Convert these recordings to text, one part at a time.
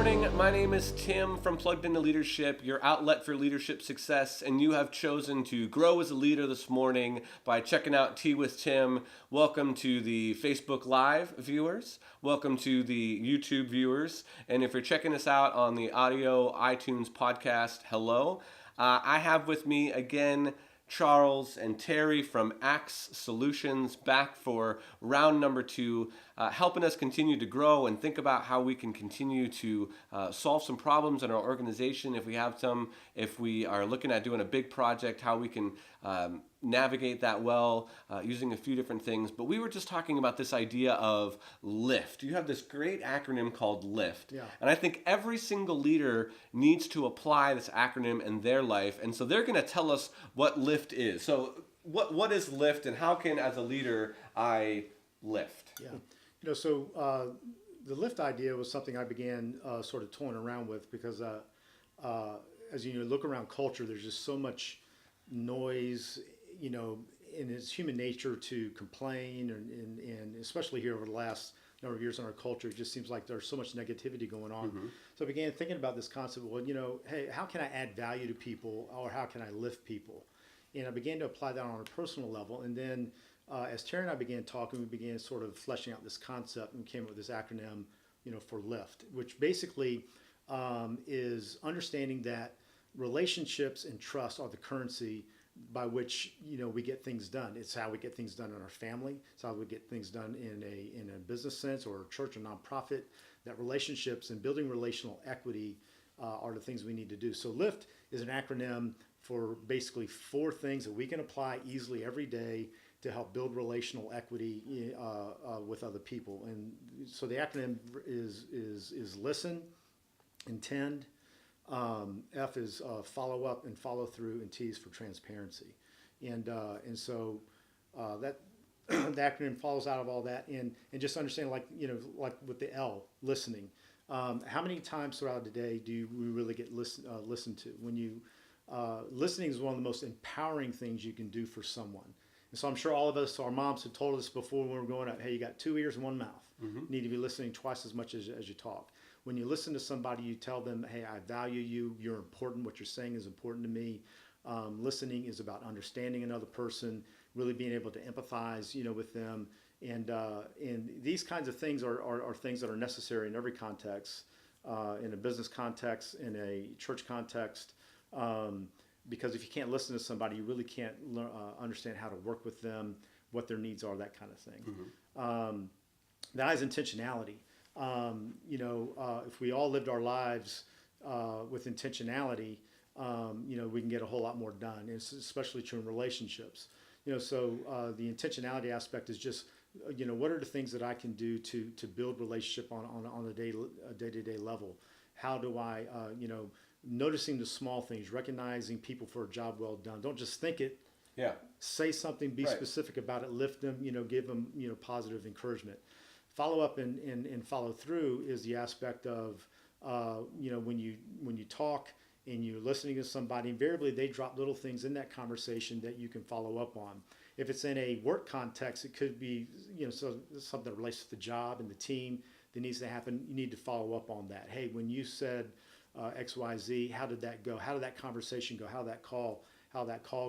morning. My name is Tim from Plugged Into Leadership, your outlet for leadership success, and you have chosen to grow as a leader this morning by checking out Tea with Tim. Welcome to the Facebook Live viewers. Welcome to the YouTube viewers. And if you're checking us out on the audio iTunes podcast, hello. I have with me again Charles and Terry from Axe Solutions back for round number 2, helping us continue to grow and think about how we can continue to solve some problems in our organization if we have some, if we are looking at doing a big project, how we can navigate that well using a few different things. But we were just talking about this idea of LIFT. You have this great acronym called LIFT. Yeah. And I think every single leader needs to apply this acronym in their life. And so they're going to tell us what LIFT is. So what is LIFT, and how can, as a leader, I lift? Yeah. So the LIFT idea was something I began sort of toying around with because as you look around culture, there's just so much noise, and it's human nature to complain, and especially here over the last number of years in our culture, it just seems like there's so much negativity going on. Mm-hmm. So I began thinking about this concept, well, hey, how can I add value to people, or how can I lift people? And I began to apply that on a personal level. And then as Terry and I began talking, we began sort of fleshing out this concept and came up with this acronym, for LIFT, which basically is understanding that relationships and trust are the currency by which we get things done. It's how we get things done in our family. It's how we get things done in a business sense or a church or nonprofit. That relationships and building relational equity are the things we need to do. So LIFT is an acronym for basically 4 things that we can apply easily every day to help build relational equity with other people. And so the acronym is listen, intend. F is follow up and follow through, and T is for transparency. And so that the acronym follows out of all that, and just understand, like with the L, listening. How many times throughout the day do we really get listened to? When you listening is one of the most empowering things you can do for someone. And so I'm sure all of us, our moms have told us before when we were growing up, hey, you got 2 ears and 1 mouth. Mm-hmm. You need to be listening twice as much as you talk. When you listen to somebody, you tell them, hey, I value you, you're important, what you're saying is important to me. Listening is about understanding another person, really being able to empathize, with them. And these kinds of things are things that are necessary in every context, in a business context, in a church context, because if you can't listen to somebody, you really can't understand how to work with them, what their needs are, that kind of thing. Mm-hmm. That is intentionality. If we all lived our lives with intentionality, we can get a whole lot more done. It's especially true in relationships. So the intentionality aspect is just, what are the things that I can do to build relationship on a day-to-day level? How do I, noticing the small things, recognizing people for a job well done. Don't just think it. Yeah. Say something, be specific about it, lift them, give them, positive encouragement. Follow up and follow through is the aspect of, when you talk and you're listening to somebody, invariably they drop little things in that conversation that you can follow up on. If it's in a work context, it could be, something that relates to the job and the team that needs to happen. You need to follow up on that. Hey, when you said X, Y, Z, how did that go? How did that conversation go? How did that call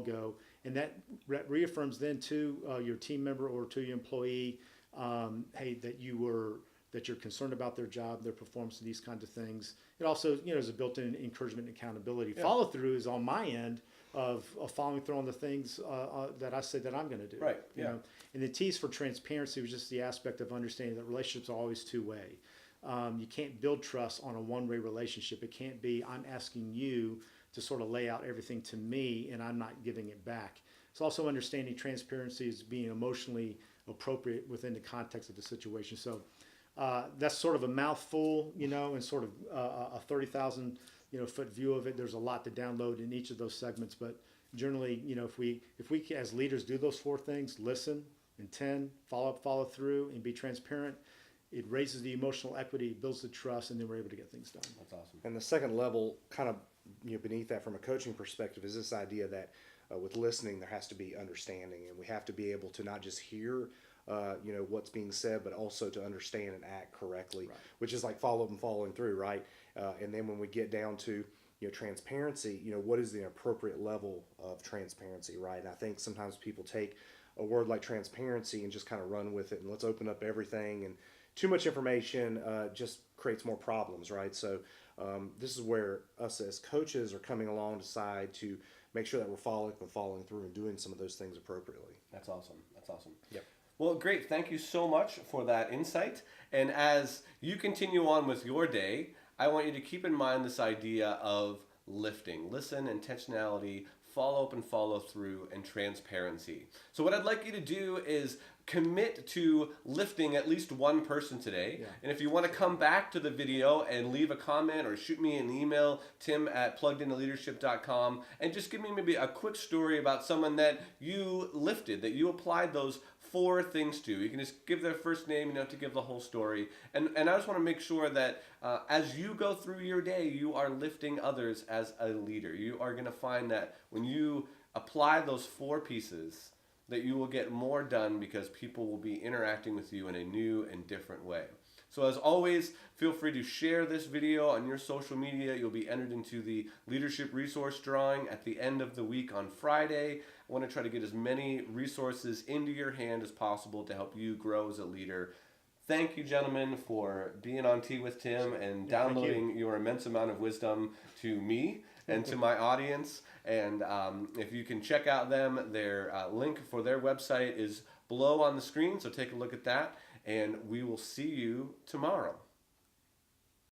go? And that reaffirms then to your team member or to your employee, hey, that you're concerned about their job, their performance, these kinds of things. It also, is a built-in encouragement and accountability. Yeah. Follow through is on my end of following through on the things that I said that I'm going to do. Right. Yeah. And the T's for transparency was just the aspect of understanding that relationships are always two-way. You can't build trust on a one-way relationship. It can't be I'm asking you to sort of lay out everything to me and I'm not giving it back. It's also understanding transparency is being emotionally appropriate within the context of the situation. So that's sort of a mouthful, and sort of a 30,000 foot view of it. There's a lot to download in each of those segments, but generally, if we as leaders do those 4 things: listen, intend, follow through, and be transparent, it raises the emotional equity, builds the trust, and then we're able to get things done. That's awesome. And the second level, kind of beneath that from a coaching perspective, is this idea that with listening, there has to be understanding, and we have to be able to not just hear, what's being said, but also to understand and act correctly, Right. which is like follow up and following through, right? And then when we get down to transparency, what is the appropriate level of transparency, right? And I think sometimes people take a word like transparency and just kind of run with it, and let's open up everything, and too much information just creates more problems, right? So this is where us as coaches are coming along to side to make sure that we're following through and doing some of those things appropriately. That's awesome. That's awesome. Yep. Well, great. Thank you so much for that insight. And as you continue on with your day, I want you to keep in mind this idea of lifting. Listen, intentionality, follow up and follow through, and transparency. So what I'd like you to do is commit to lifting at least one person today. Yeah. And if you want to come back to the video and leave a comment or shoot me an email, tim@pluggedintoleadership.com, and just give me maybe a quick story about someone that you lifted, that you applied those 4 things to. You can just give their first name, you don't have to give the whole story. And I just want to make sure that as you go through your day, you are lifting others as a leader. You are going to find that when you apply those 4 pieces, that you will get more done because people will be interacting with you in a new and different way. So as always, feel free to share this video on your social media. You'll be entered into the leadership resource drawing at the end of the week on Friday. I want to try to get as many resources into your hand as possible to help you grow as a leader. Thank you, gentlemen, for being on Tea with Tim and downloading your immense amount of wisdom to me and to my audience. And if you can check out them, their link for their website is below on the screen, so take a look at that. And we will see you tomorrow.